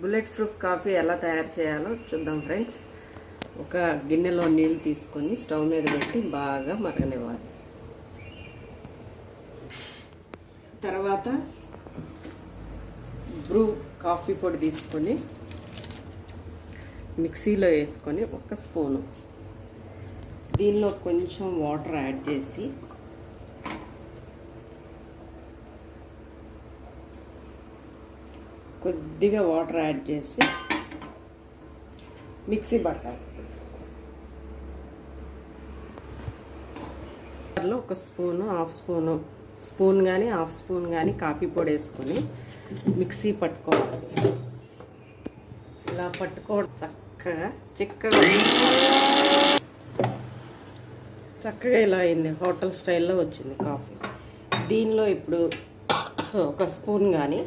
Bullet proof coffee ఎలా తయారు చేయాలో చూద్దాం ఫ్రెండ్స్. ఒక గిన్నెలో నీళ్ళు తీసుకొని స్టవ్ మీద పెట్టి బాగా మరగనివ్వాలి. తర్వాత బ్రూ కాఫీ పొడి తీసుకొని మిక్సీలో వేసుకొని ఒక స్పూను, దీనిలో కొంచెం వాటర్ యాడ్ చేసి కొద్దిగా వాటర్ యాడ్ చేసి మిక్సీ పట్టాలి. ఒక స్పూను హాఫ్ స్పూను స్పూన్ కానీ హాఫ్ స్పూన్ కానీ కాఫీ పొడి వేసుకొని మిక్సీ పట్టుకోవాలి. ఇలా పట్టుకోవడం చక్కగా ఇలా అయింది. హోటల్ స్టైల్లో వచ్చింది కాఫీ. దీనిలో ఇప్పుడు ఒక స్పూన్ కానీ